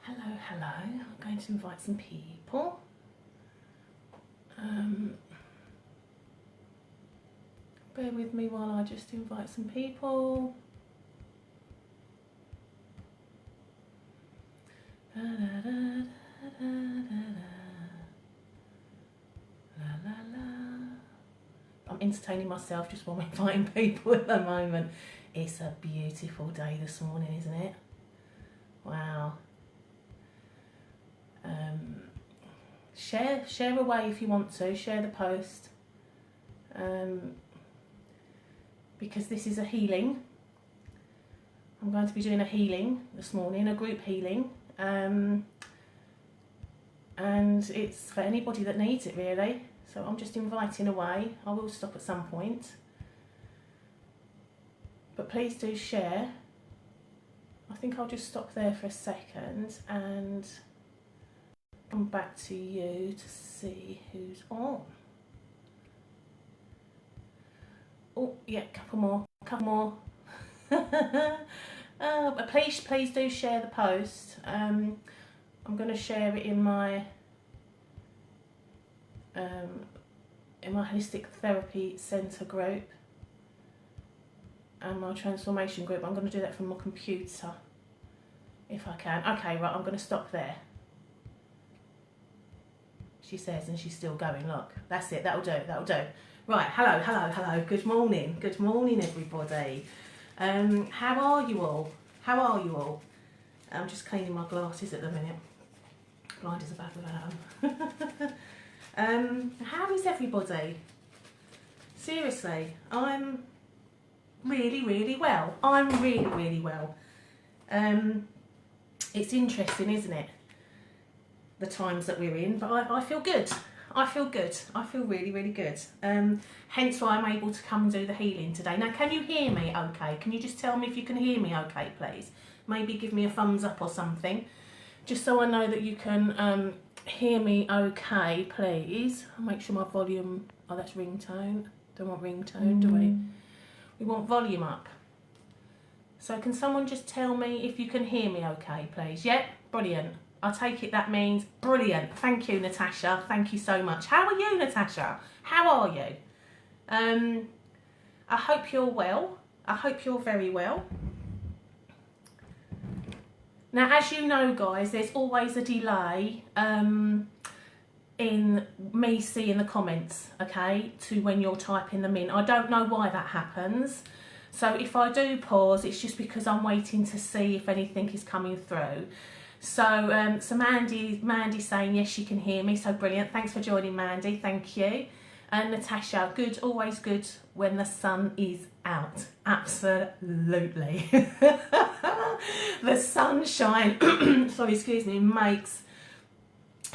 Hello, hello. I'm going to invite some people. Bear with me while I just invite some people. Da, da, da, da, da, da, la, la, la. I'm entertaining myself just while I'm inviting people at the moment. It's a beautiful day this morning, isn't it? Wow. Share away if you want to. Share the post. Because this is a healing. I'm going to be doing a healing this morning, a group healing. And it's for anybody that needs it, really. So I'm just inviting away. I will stop at some point. But please do share. I think I'll just stop there for a second and come back to you to see who's on. Oh, yeah, couple more. But please do share the post. I'm going to share it in my Holistic Therapy Centre group and my transformation group. I'm going to do that from my computer if I can. Okay, right, I'm going to stop there. She says, and she's still going. Look, that's it. That'll do. Right, hello. Good morning, everybody. How are you all? I'm just cleaning my glasses at the minute. Blind as a bat without them. How is everybody? Seriously, I'm really well. I'm really well. It's interesting, isn't it? The times that we're in, but I feel good. I feel really good. Hence why I'm able to come and do the healing today. Now, can you hear me okay? Can you just tell me if you can hear me okay, please? Maybe give me a thumbs up or something, just so I know that you can hear me okay, please. I'll make sure my volume, oh, that's ringtone. Don't want ringtone, do we? We want volume up. So can someone just tell me if you can hear me okay, please? Yep, brilliant. I take it that means brilliant. Thank you, Natasha. Thank you so much. How are you, Natasha? How are you? I hope you're well. I hope you're very well. Now, as you know, guys, there's always a delay in me seeing the comments, okay, to when you're typing them in. I don't know why that happens. So if I do pause, it's just because I'm waiting to see if anything is coming through. So, Mandy's saying yes, she can hear me. So brilliant. Thanks for joining, Mandy. Thank you. And Natasha, good, always good when the sun is out. Absolutely. The sunshine, sorry, excuse me, makes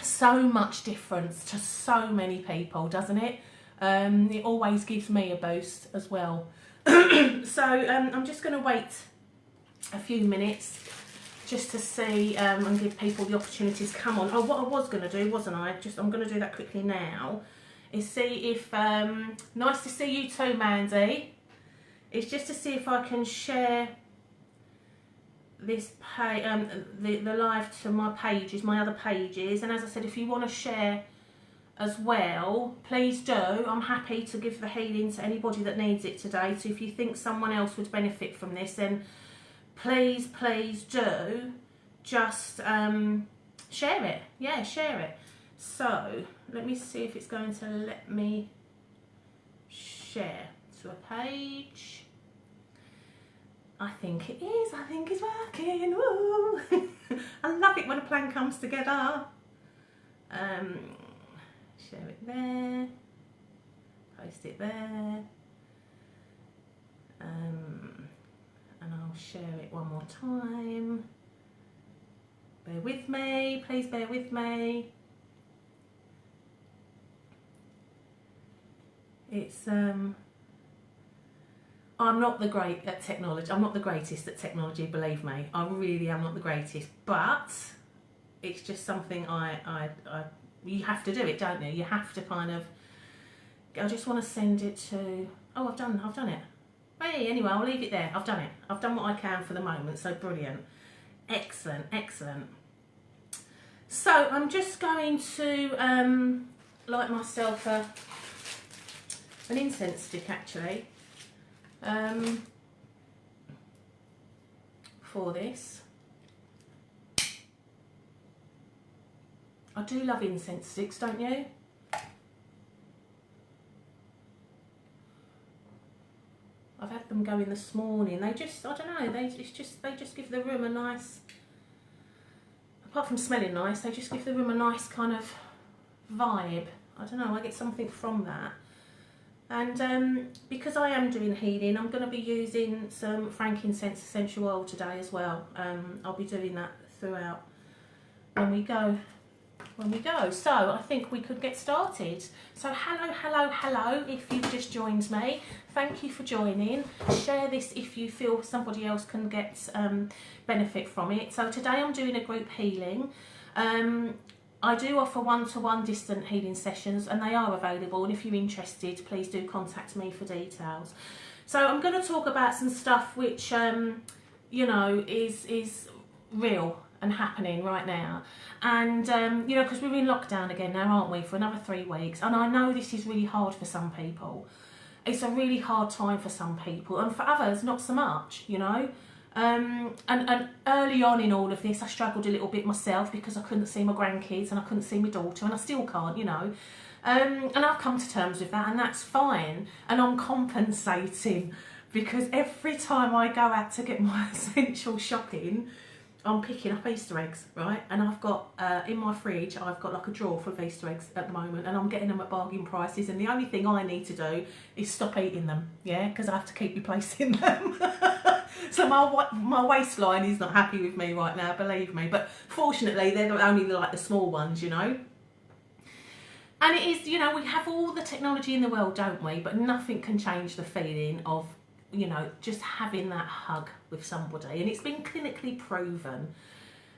so much difference to so many people, doesn't it? It always gives me a boost as well. So I'm just going to wait a few minutes just to see and give people the opportunity to come on. Oh, what I was going to do, wasn't I? I'm going to do that quickly now, is see if, nice to see you too, Mandy. It's just to see if I can share this the live to my pages, my other pages. And as I said, if you want to share as well, please do. I'm happy to give the healing to anybody that needs it today. So if you think someone else would benefit from this, then please do just share it. Yeah, share it. So let me see if it's going to let me share to a page. I think it is. I think it's working. Woo. I love it when a plan comes together. Share it there. Post it there. And I'll share it one more time. Bear with me, please bear with me. It's I'm not the great at technology. I'm not the greatest at technology, believe me. I really am not the greatest, but it's just something you have to do it, don't you? You have to kind of. I just want to send it to. Oh, I've done it. Hey, anyway, I'll leave it there. I've done it. I've done what I can for the moment, so brilliant. Excellent. So I'm just going to light myself an incense stick actually for this. I do love incense sticks, don't you? I've had them going this morning. They just, I don't know, they just give the room a nice, apart from smelling nice, they just give the room a nice kind of vibe. I don't know, I get something from that. And because I am doing healing, I'm going to be using some frankincense essential oil today as well. I'll be doing that throughout when we go. So I think we could get started. So hello, if you've just joined me, thank you for joining. Share this if you feel somebody else can get benefit from it. So today I'm doing a group healing. I do offer one-to-one distant healing sessions and they are available, and if you're interested, please do contact me for details. So I'm going to talk about some stuff which you know, is real and happening right now, and you know, because we're in lockdown again now, aren't we, for another 3 weeks, and I know this is really hard for some people. It's a really hard time for some people, and for others not so much, you know. And early on in all of this I struggled a little bit myself because I couldn't see my grandkids and I couldn't see my daughter, and I still can't, you know. And I've come to terms with that, and that's fine, and I'm compensating because every time I go out to get my essential shopping, I'm picking up Easter eggs, right? And I've got, in my fridge, I've got like a drawer full of Easter eggs at the moment, and I'm getting them at bargain prices, and the only thing I need to do is stop eating them, yeah? Because I have to keep replacing them. So my waistline is not happy with me right now, believe me. But fortunately, they're only like the small ones, you know? And it is, you know, we have all the technology in the world, don't we? But nothing can change the feeling of, you know, just having that hug with somebody. And it's been clinically proven.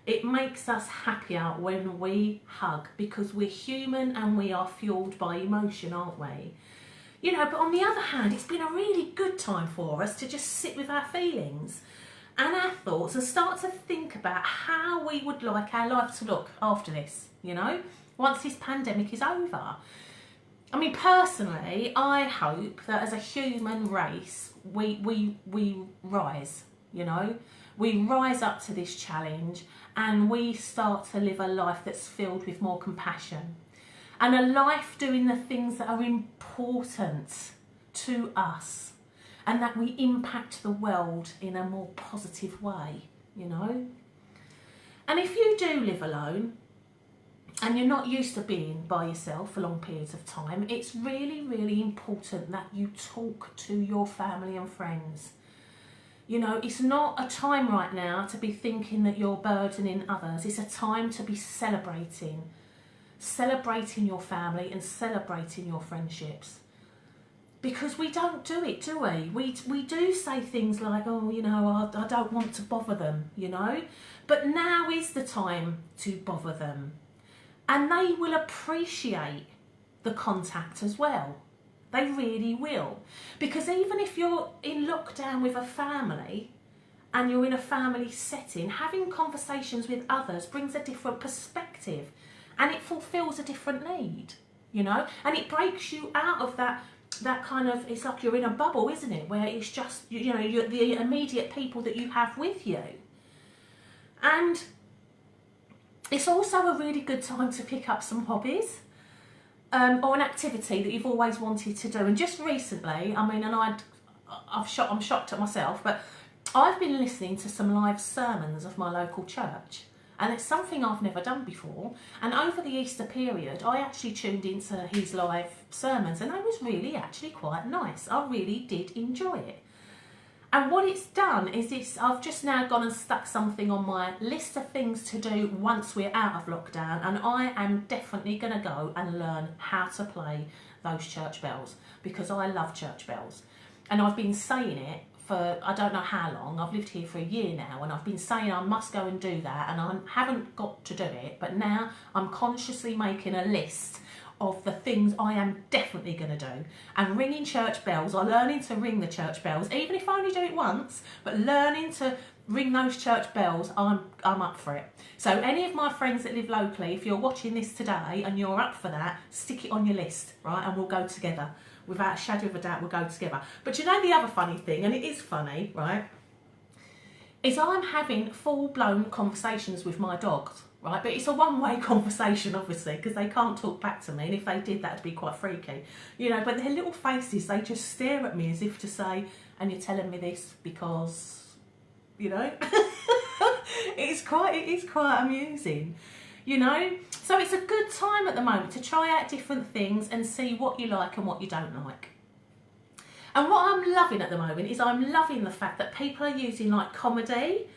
It makes us happier when we hug because we're human and we are fueled by emotion, aren't we? You know, but on the other hand, it's been a really good time for us to just sit with our feelings and our thoughts and start to think about how we would like our life to look after this, you know, once this pandemic is over. I mean, personally, I hope that as a human race, we rise, you know, we rise up to this challenge and we start to live a life that's filled with more compassion and a life doing the things that are important to us and that we impact the world in a more positive way, you know. And if you do live alone, and you're not used to being by yourself for long periods of time, it's really, really important that you talk to your family and friends. You know, it's not a time right now to be thinking that you're burdening others. It's a time to be celebrating your family and celebrating your friendships. Because we don't do it, do we? We do say things like, oh, you know, I don't want to bother them, you know. But now is the time to bother them. And they will appreciate the contact as well. They really will. Because even if you're in lockdown with a family and you're in a family setting, having conversations with others brings a different perspective and it fulfills a different need, you know, and it breaks you out of that kind of, it's like you're in a bubble, isn't it, where it's just, you know, you're the immediate people that you have with you. And it's also a really good time to pick up some hobbies or an activity that you've always wanted to do. And just recently, I mean, and I'm shocked at myself, but I've been listening to some live sermons of my local church, and it's something I've never done before. And over the Easter period, I actually tuned into his live sermons, and they was really actually quite nice. I really did enjoy it. And what it's done is I've just now gone and stuck something on my list of things to do once we're out of lockdown, and I am definitely going to go and learn how to play those church bells because I love church bells. And I've been saying it for I don't know how long. I've lived here for a year now, and I've been saying I must go and do that, and I haven't got to do it, but now I'm consciously making a list of the things I am definitely going to do. And ringing church bells, or learning to ring the church bells, even if I only do it once, but learning to ring those church bells, I'm up for it. So any of my friends that live locally, if you're watching this today and you're up for that, stick it on your list, right? And we'll go together. Without a shadow of a doubt, we'll go together. But you know the other funny thing, and it is funny, right, is I'm having full-blown conversations with my dogs, right? But it's a one-way conversation, obviously, because they can't talk back to me, and if they did, that'd be quite freaky, you know. But their little faces, they just stare at me as if to say, and you're telling me this because, you know, it is quite amusing, you know. So it's a good time at the moment to try out different things and see what you like and what you don't like. And what I'm loving at the moment is I'm loving the fact that people are using like comedy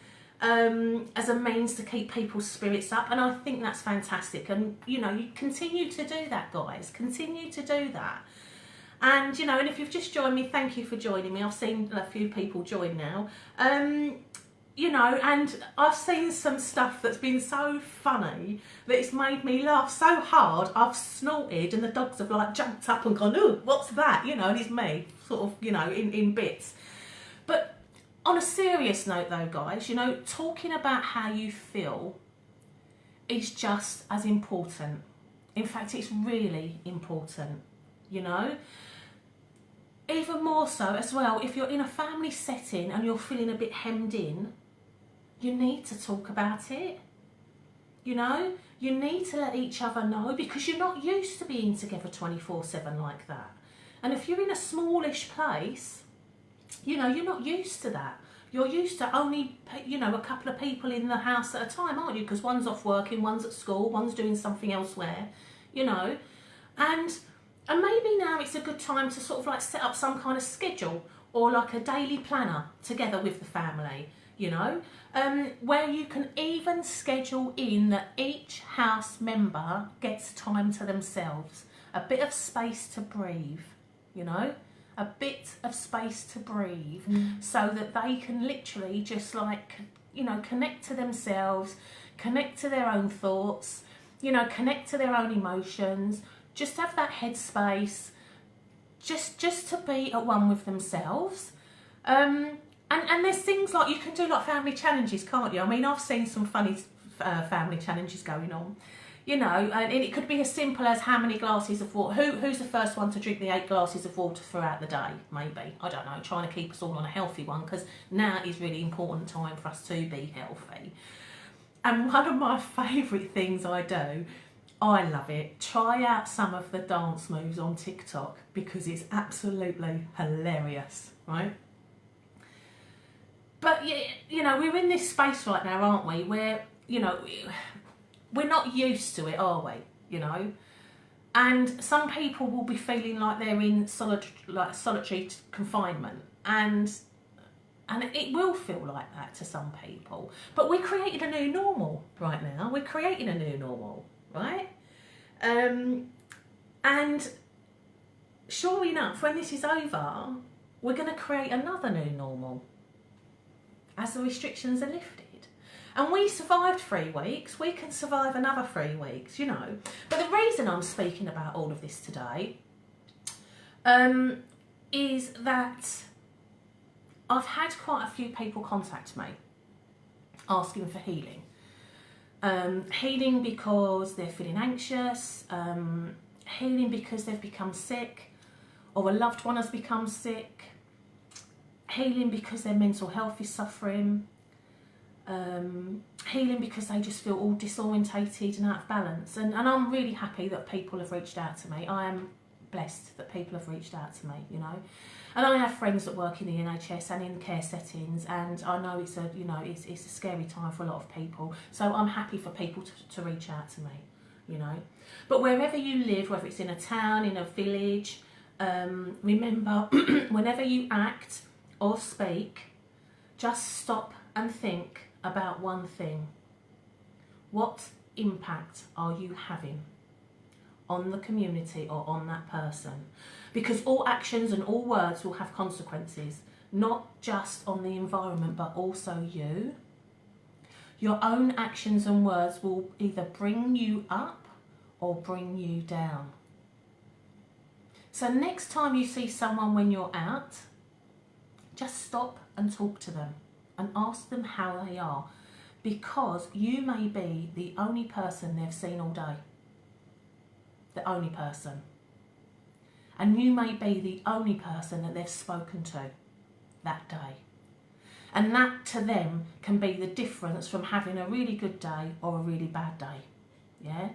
as a means to keep people's spirits up, and I think that's fantastic. And you know, you continue to do that, guys. Continue to do that. And you know, and if you've just joined me, thank you for joining me. I've seen a few people join now. You know, and I've seen some stuff that's been so funny that it's made me laugh so hard I've snorted, and the dogs have like jumped up and gone, "Ooh, what's that?" You know, and it's me, sort of, you know, in bits. But on a serious note though, guys, you know, talking about how you feel is just as important. In fact, it's really important, you know. Even more so as well, if you're in a family setting and you're feeling a bit hemmed in, you need to talk about it, you know. You need to let each other know, because you're not used to being together 24/7 like that. And if you're in a smallish place, you know, you're not used to that. You're used to only, you know, a couple of people in the house at a time, aren't you? Because one's off working, one's at school, one's doing something elsewhere, you know. And maybe now it's a good time to sort of like set up some kind of schedule or like a daily planner together with the family, you know, where you can even schedule in that each house member gets time to themselves, a bit of space to breathe, you know, a bit of space to breathe, so that they can literally just like, you know, connect to themselves, connect to their own thoughts, you know, connect to their own emotions, just have that headspace, just to be at one with themselves. And there's things like, you can do like family challenges, can't you? I mean, I've seen some funny family challenges going on, you know, and it could be as simple as how many glasses of water, who's the first one to drink the 8 glasses of water throughout the day, maybe. I don't know, trying to keep us all on a healthy one, because now is really important time for us to be healthy. And one of my favourite things I do, I love it, try out some of the dance moves on TikTok, because it's absolutely hilarious, right? But, you know, we're in this space right now, aren't we, where, you know, we're not used to it, are we, you know? And some people will be feeling like they're in solitary confinement, and it will feel like that to some people. But we're creating a new normal right now. We're creating a new normal, right? And sure enough, when this is over, we're going to create another new normal as the restrictions are lifted. And we survived 3 weeks, we can survive another 3 weeks, you know. But the reason I'm speaking about all of this today is that I've had quite a few people contact me asking for healing. Healing because they're feeling anxious, healing because they've become sick, or a loved one has become sick, healing because their mental health is suffering, healing because they just feel all disorientated and out of balance. And I'm really happy that people have reached out to me. I am blessed that people have reached out to me, you know. And I have friends that work in the NHS and in care settings, and I know it's a, you know, it's a scary time for a lot of people. So I'm happy for people to reach out to me, you know. But wherever you live, whether it's in a town, in a village, remember, whenever you act or speak, just stop and think about one thing. What impact are you having on the community or on that person? Because all actions and all words will have consequences, not just on the environment, but also you. Your own actions and words will either bring you up or bring you down. So next time you see someone when you're out, just stop and talk to them and ask them how they are, because you may be the only person they've seen all day. The only person. And you may be the only person that they've spoken to that day. And that to them can be the difference from having a really good day or a really bad day. Yeah?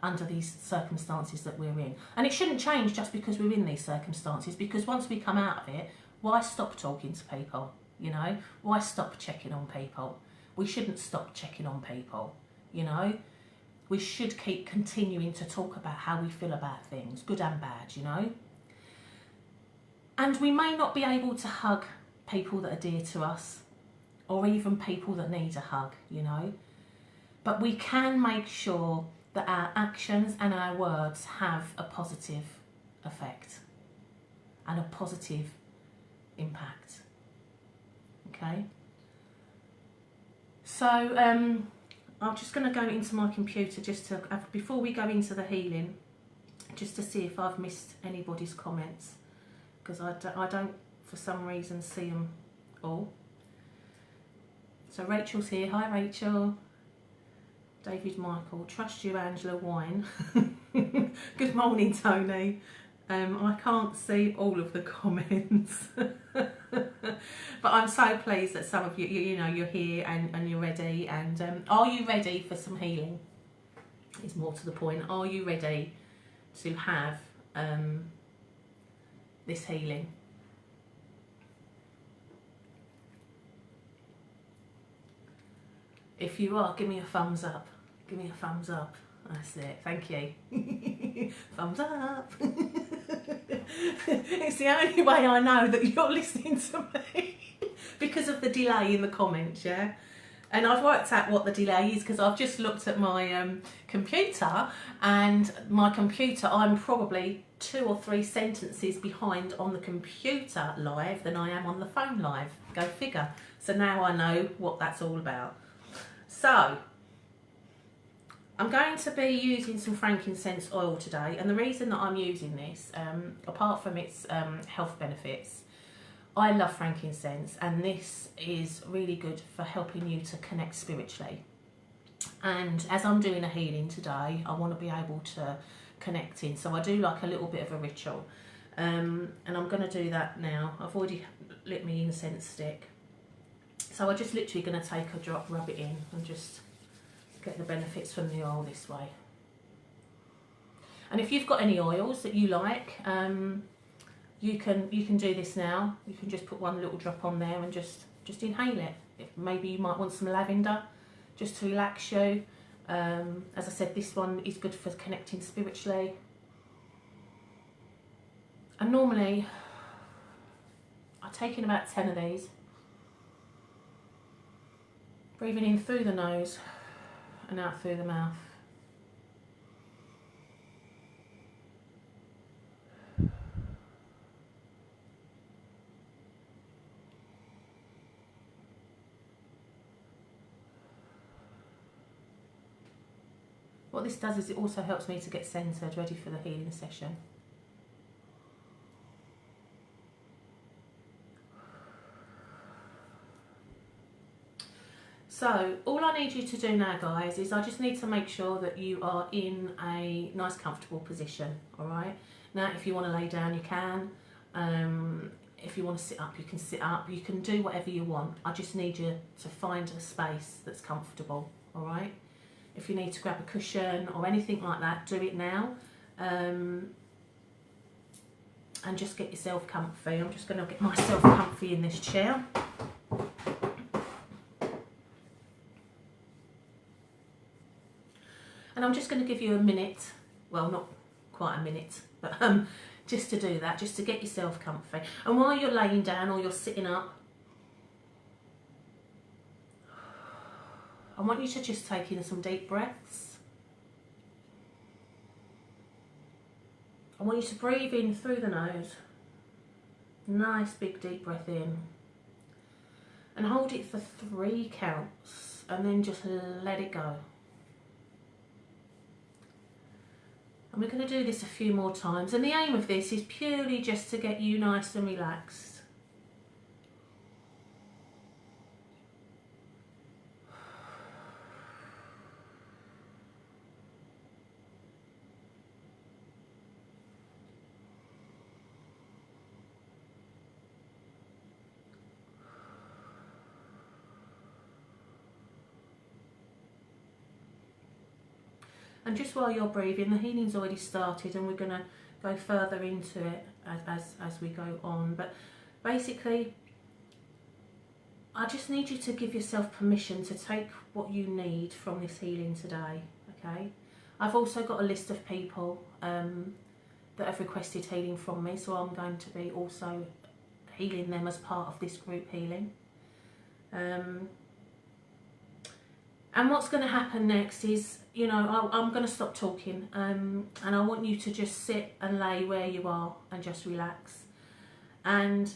Under these circumstances that we're in. And it shouldn't change just because we're in these circumstances, because once we come out of it, why stop talking to people? You know? Why stop checking on people? We shouldn't stop checking on people, you know? We should keep continuing to talk about how we feel about things, good and bad, you know? And we may not be able to hug people that are dear to us, or even people that need a hug, you know? But we can make sure that our actions and our words have a positive effect and a positive impact. Okay? So I'm just going to go into my computer just to, before we go into the healing, just to see if I've missed anybody's comments, because I don't for some reason see them all. So Rachel's here. Hi Rachel. David Michael, trust you Angela Wine. Good morning Tony. I can't see all of the comments. But I'm so pleased that some of you, you know, you're here and you're ready. And are you ready for some healing? Is more to the point. Are you ready to have this healing? If you are, give me a thumbs up. Give me a thumbs up. That's it. Thank you. Thumbs up. It's the only way I know that you're listening to me, because of the delay in the comments, yeah? And I've worked out what the delay is, because I've just looked at my computer, and my computer, I'm probably 2 or 3 sentences behind on the computer live than I am on the phone live. Go figure. So now I know what that's all about. So, I'm going to be using some frankincense oil today, and the reason that I'm using this, apart from its health benefits, I love frankincense, and this is really good for helping you to connect spiritually. And as I'm doing a healing today, I want to be able to connect in, so I do like a little bit of a ritual, and I'm going to do that now. I've already lit my incense stick. So I'm just literally going to take a drop, rub it in, and just get the benefits from the oil this way. And if you've got any oils that you like, you can do this now. You can just put one little drop on there and just inhale it. Maybe you might want some lavender just to relax you. As I said, this one is good for connecting spiritually. And normally I take in about 10 of these. Breathing in through the nose and out through the mouth. What this does is it also helps me to get centered, ready for the healing session. So, all I need you to do now, guys, is I just need to make sure that you are in a nice, comfortable position, alright? Now, if you want to lay down, you can. If you want to sit up, you can sit up. You can do whatever you want. I just need you to find a space that's comfortable, alright? If you need to grab a cushion or anything like that, do it now. And just get yourself comfy. I'm just going to get myself comfy in this chair. And I'm just going to give you a minute, well, not quite a minute, but just to do that, just to get yourself comfy. And while you're laying down or you're sitting up, I want you to just take in some deep breaths. I want you to breathe in through the nose. Nice big deep breath in. And hold it for 3 counts, and then just let it go. And we're going to do this a few more times. And the aim of this is purely just to get you nice and relaxed. And just while you're breathing, the healing's already started and we're going to go further into it as we go on. But basically, I just need you to give yourself permission to take what you need from this healing today, okay? I've also got a list of people that have requested healing from me, so I'm going to be also healing them as part of this group healing. And what's going to happen next is, you know, I'm going to stop talking and I want you to just sit and lay where you are and just relax. And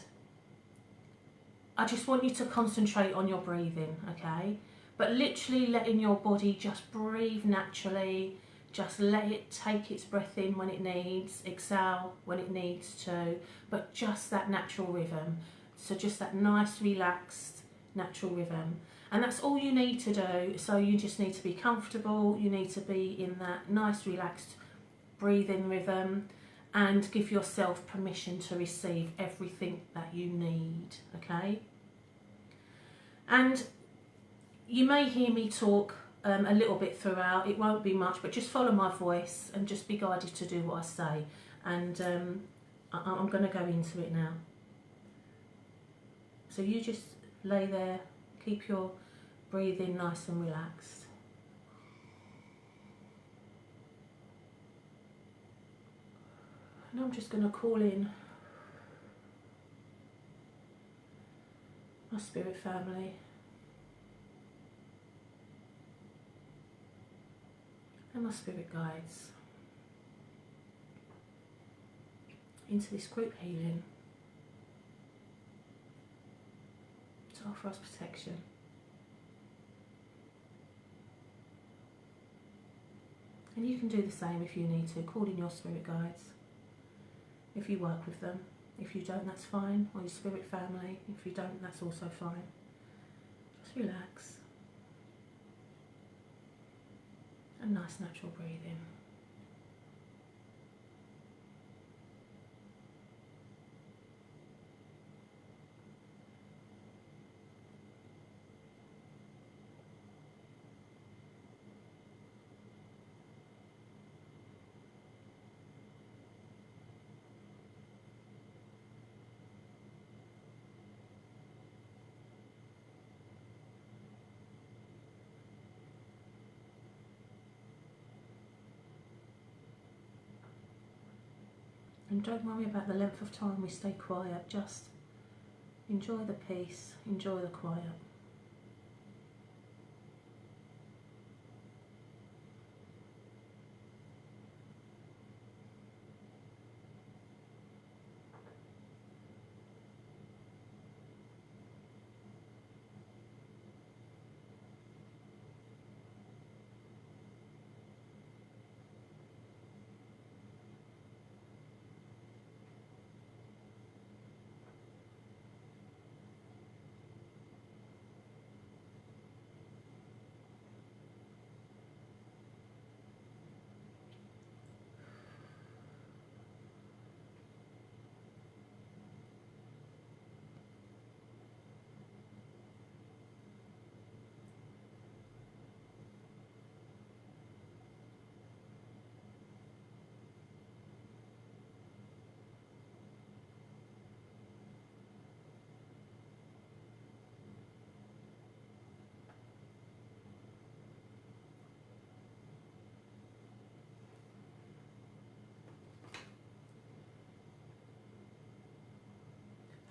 I just want you to concentrate on your breathing, okay? But literally letting your body just breathe naturally. Just let it take its breath in when it needs, exhale when it needs to, but just that natural rhythm. So just that nice, relaxed, natural rhythm. And that's all you need to do. So you just need to be comfortable, you need to be in that nice, relaxed breathing rhythm and give yourself permission to receive everything that you need, okay? And you may hear me talk a little bit throughout. It won't be much, but just follow my voice and just be guided to do what I say. And I'm going to go into it now. So you just lay there, keep your breathing nice and relaxed. And I'm just going to call in my spirit family. And my spirit guides into this group healing to offer us protection. And you can do the same if you need to. Call in your spirit guides if you work with them. If you don't, that's fine. Or your spirit family. If you don't, that's also fine. Just relax. And nice natural breathing. And don't worry about the length of time we stay quiet, just enjoy the peace, enjoy the quiet.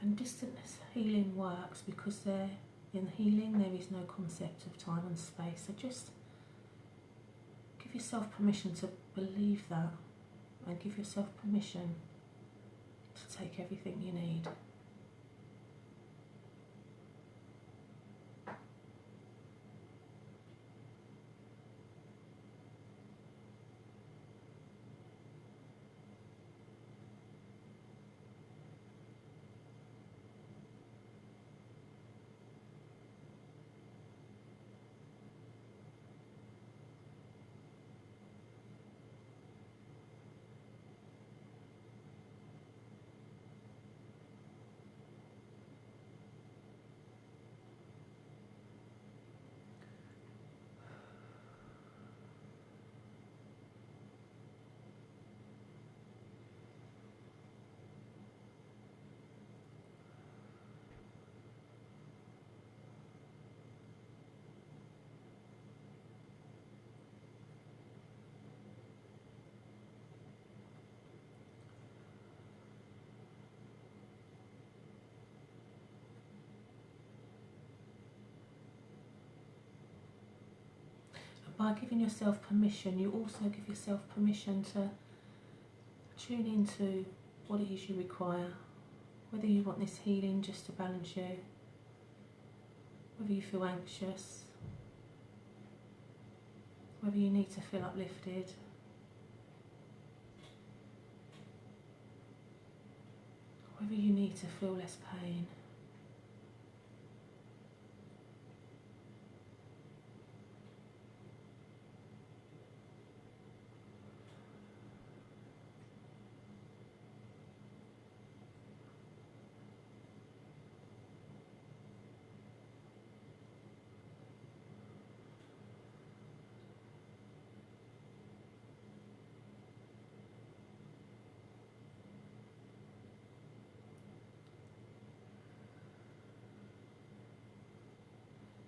And distance healing works because in healing there is no concept of time and space. So just give yourself permission to believe that and give yourself permission to take everything you need. by giving yourself permission, you also give yourself permission to tune into what it is you require, whether you want this healing just to balance you, whether you feel anxious, whether you need to feel uplifted, whether you need to feel less pain.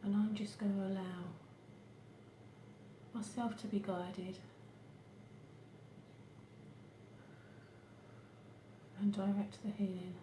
And I'm just going to allow myself to be guided and direct the healing.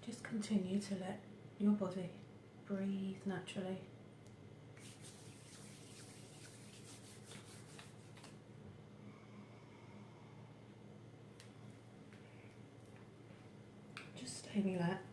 Just continue to let your body breathe naturally. Just stay relaxed.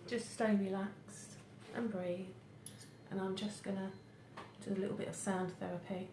Just stay relaxed and breathe. And I'm just going to Do a little bit of sound therapy.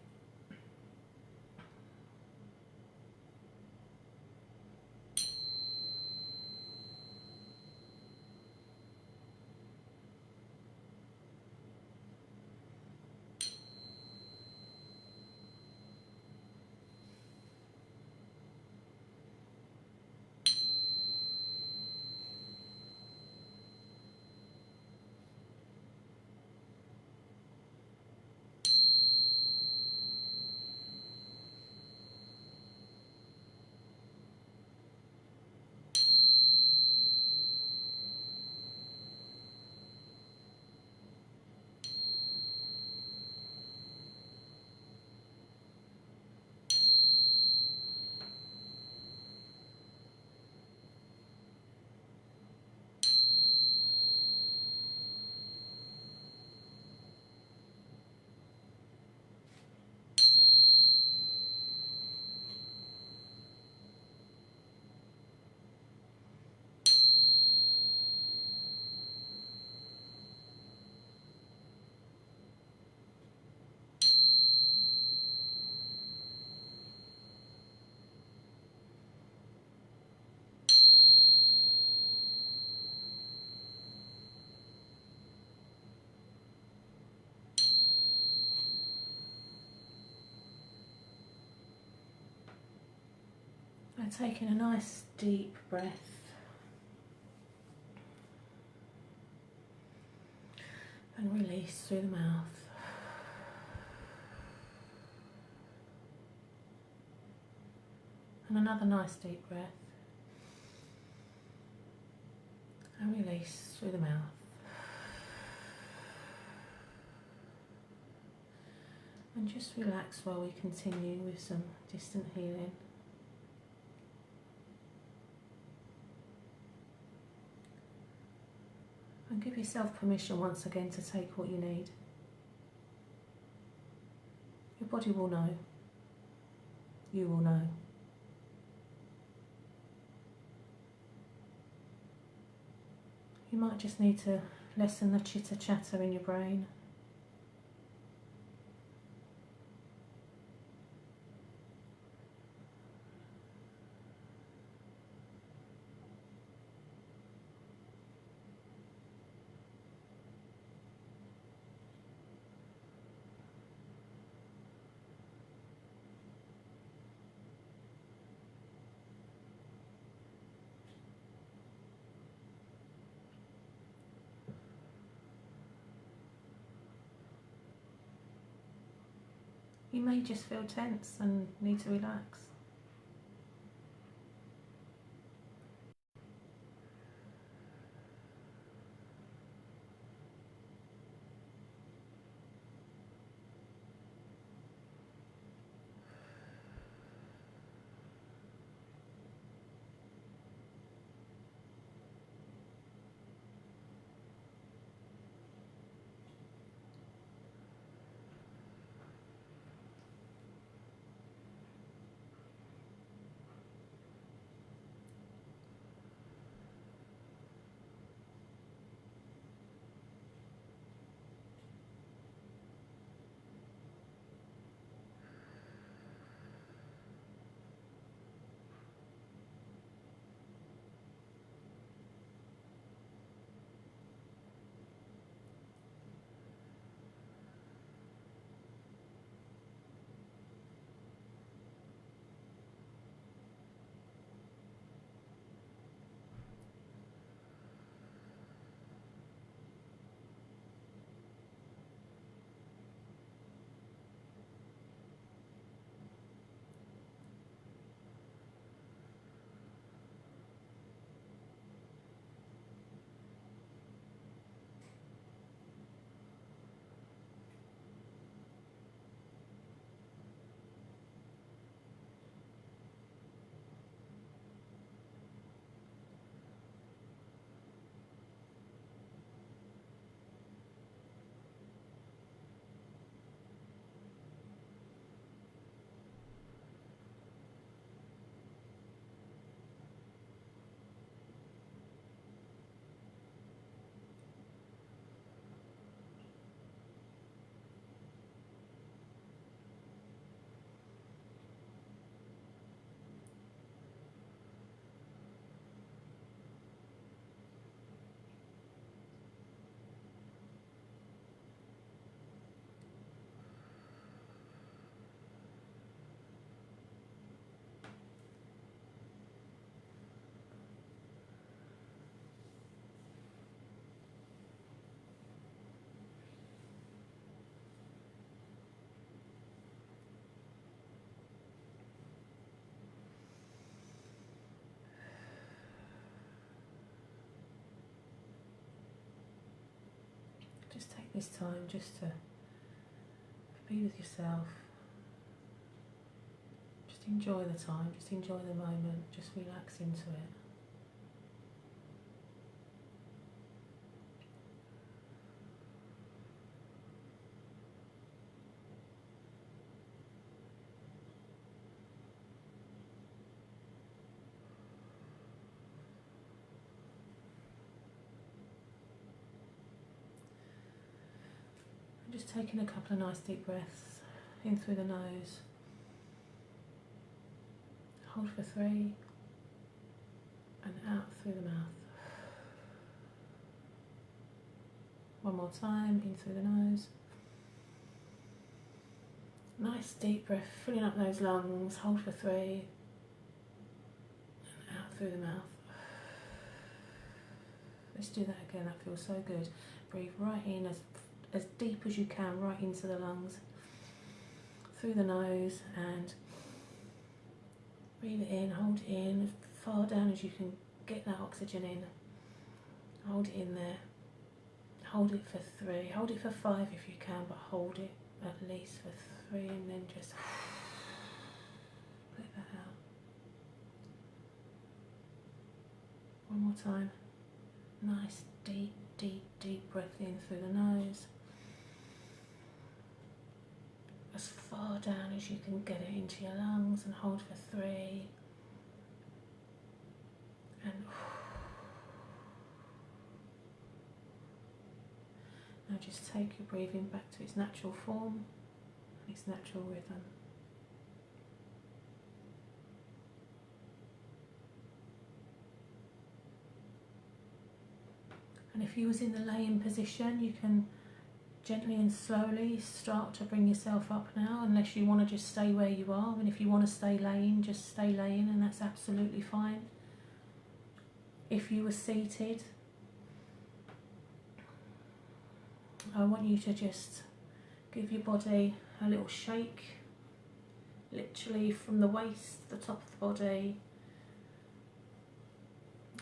And taking a nice deep breath and release through the mouth. And another nice deep breath and release through the mouth. And just relax while we continue with some distant healing. And give yourself permission once again to take what you need. Your body will know. You will know. You might just need to lessen the chitter chatter in your brain. You may just feel tense and need to relax. this time just to be with yourself. Just enjoy the time, just enjoy the moment, just relax into it. Just taking a couple of nice deep breaths in through the nose. Hold for 3 and out through the mouth. One more time, in through the nose. Nice deep breath, filling up those lungs. Hold for 3 and out through the mouth. Let's do that again, that feels so good. Breathe right in as deep as you can, right into the lungs, through the nose, and breathe it in, hold it in, as far down as you can get that oxygen in. Hold it in there. Hold it for 3, hold it for 5 if you can, but hold it at least for 3 and then just let that out. One more time. Nice deep, deep, deep breath in through the nose. As far down as you can get it into your lungs, and hold for 3. And now just take your breathing back to its natural form and its natural rhythm. And if you was in the laying position, you can gently and slowly start to bring yourself up now, unless you want to just stay where you are. And if you want to stay laying, just stay laying, and that's absolutely fine. If you were seated, I want you to just give your body a little shake, literally from the waist, the top of the body,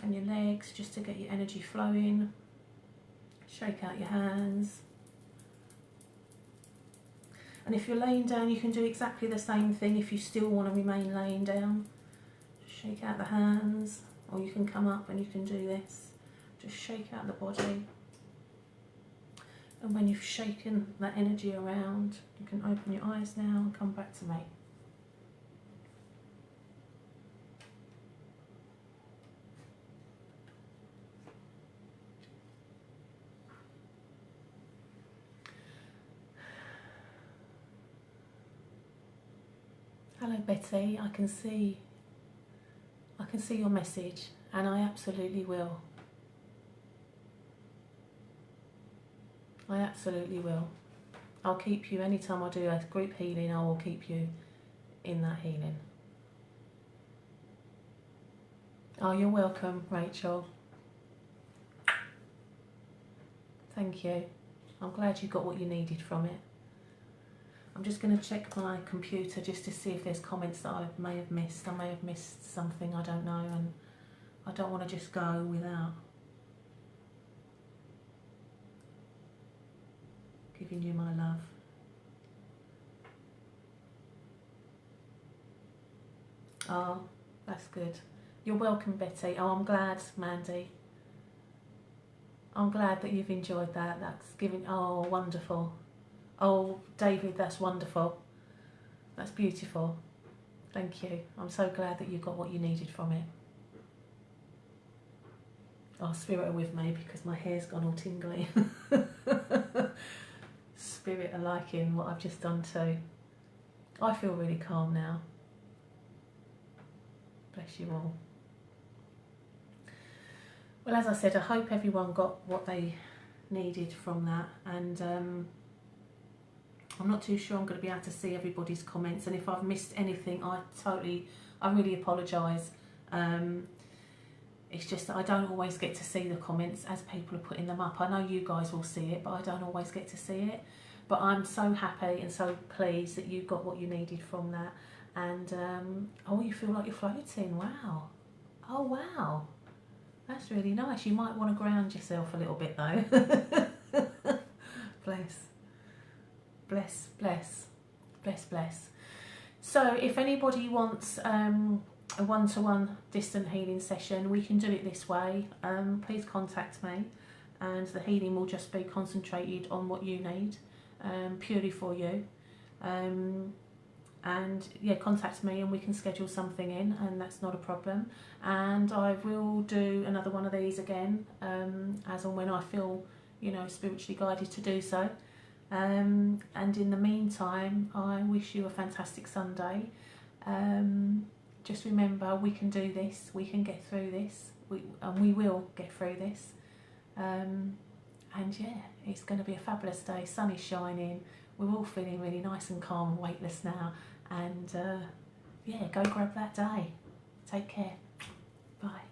and your legs, just to get your energy flowing. Shake out your hands. And if you're laying down, you can do exactly the same thing if you still want to remain laying down. Shake out the hands, or you can come up and you can do this. Just shake out the body. And when you've shaken that energy around, you can open your eyes now and come back to me. Hello Betty, I can see your message, and I absolutely will. I absolutely will. I'll keep you, anytime I do a group healing, I will keep you in that healing. Oh, you're welcome, Rachel. Thank you. I'm glad you got what you needed from it. I'm just going to check my computer just to see if there's comments that I may have missed. I may have missed something, I don't know, and I don't want to just go without giving you my love. Oh, that's good. You're welcome, Betty. Oh, I'm glad, Mandy. I'm glad that you've enjoyed that. That's giving, oh, wonderful. Oh, David, that's wonderful. That's beautiful. Thank you. I'm so glad that you got what you needed from it. Oh, Spirit are with me because my hair's gone all tingly. Spirit are liking what I've just done too. I feel really calm now. Bless you all. Well, as I said, I hope everyone got what they needed from that, and I'm not too sure I'm going to be able to see everybody's comments, and if I've missed anything, I really apologise. It's just that I don't always get to see the comments as people are putting them up. I know you guys will see it, but I don't always get to see it. But I'm so happy and so pleased that you got what you needed from that. And oh, you feel like you're floating. Wow. Oh, wow. That's really nice. You might want to ground yourself a little bit though. Bless. Bless, bless, bless, bless. So if anybody wants a one-to-one distant healing session, we can do it this way. Please contact me, and the healing will just be concentrated on what you need, purely for you. And yeah, contact me and we can schedule something in, and that's not a problem. And I will do another one of these again, as and when I feel, you know, spiritually guided to do so. And in the meantime, I wish you a fantastic Sunday. Just remember, we can do this, we can get through this, and we will get through this. And yeah, it's going to be a fabulous day. Sun is shining, we're all feeling really nice and calm and weightless now. And yeah, go grab that day. Take care. Bye.